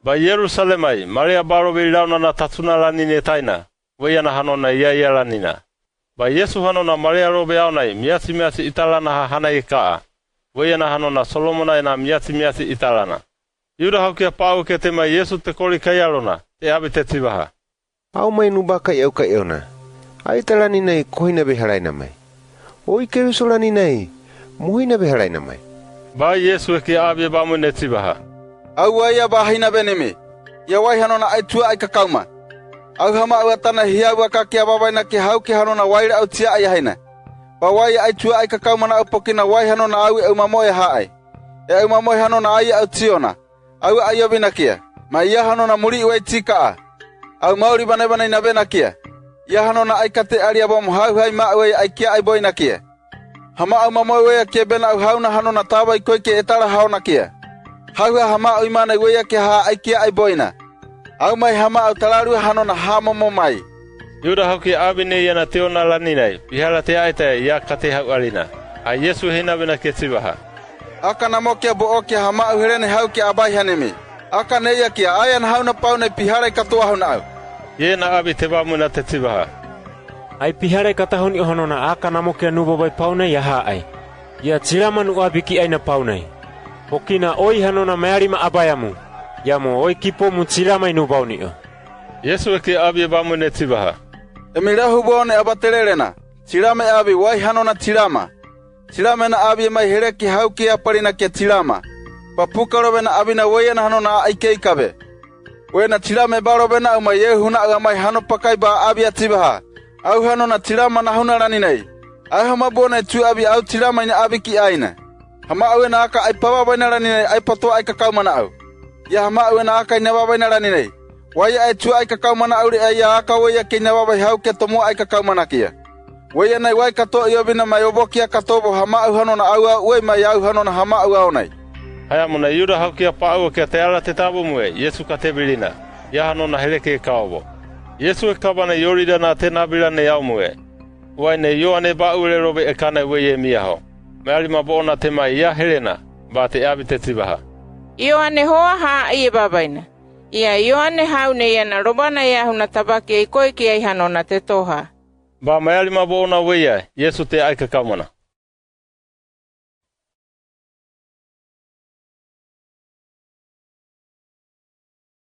Ba Yerusalemai, Maria barobe ilaunana tatuna lanine taina, weiana hanona ia lanina. Ba Yesu hanona Maria robe aunai, miasi italana hanai kaa. Weiana hanona Solomona ena miasi italana. Yuda haukia pau ke tema Yesu te kori kaialona, te abe te tivaha. Au mai nuba kai euna. Ai talani nei kohina beharaina mai. Oi ke usolani nei, muhina beharaina mai. Ba Yesu ke abe ba mo ne tivaha. Au aya ba haina beneme. Ya wai hanona ai tua ai kakauma. Au hama au atana hiau aka ke ababaina ke hau ke hanona waira au tia ai haina. Ba wai ai tua ai kakauma na au pokina wai hanona au mamoe haai. Au mamoe hanona ai au tiona. Au ayobina kia. Ma ia hanona muri wai tika. Au mauri bana ina bena kia. Ia hanona ai kate aria bom hau hai ma ai kia ai boina kia. Hama au mamoe wea kia bena au hauna hanona tawa ikoi ke etara hauna kia. Hau hama au imana wea ke ha ai kia ai boina. Au mai hama au talaru hanona hamomo mai. Yuda hauki abine yana teona laninai, pihala te aite ia kate hau alina. A Yesu hina bena ke tivaha. Aka namo kia bo o kia hama au herene hau kia abai hanemi. Aka neia kia ayan hauna paune piharai katoa hauna au. Yena abi te wamuna te tivaha. Ai piharai katahoni ohonona aka namo kia nubobai paune ya haai. Ia tiraman uabiki aina paune. Pokina oi hanona mearima abayamu. Yamo oi kipo mu tiramai nubauni o. Yesu ke abi wamune tivaha. Emirahu bone abaterelena. Tirame abi wai hanona tirama. Tirame na abi mai hereki hau kia parina kia tirama. Papukaro na abi na weyana hanona aikei kabe. Wena tirame baro bena uma yehuna agamai hano pakai ba abi atibaha. Au hanona tirama na huna rani nei. Au hama bone tu abi au tirama ina abi ki aina. Hama awe na aka ai pawa baina rani nei ai patoa ai kakau mana au. Ya hama awe na aka inewa baina rani nei. Waya ai tu ai kakau mana auri ai ya aka waya ke inewa bai hau ke tomo ai kakau mana kia. Waya nai wai kato iobina mai obokia katobo hama au hanona au ue mai au hanona hama au nai. Haya muna Yuda haukia pau ke te ala te tabu mue, Yesu ka te bilina. Ia hanona heleke kaobo. Yesu e kabana yorida na te nabila ne au mue. Wai ne Ioane ba ule robe e kane weye miaho. Meali mabona te mai ia helena, ba te abi te tibaha. Ioane hoa haa ie babaina. Ia Ioane haune iana robana ia huna tabaki e koe ki ai hanona te toha. Ba meali mabona weye, Yesu te aika kamana.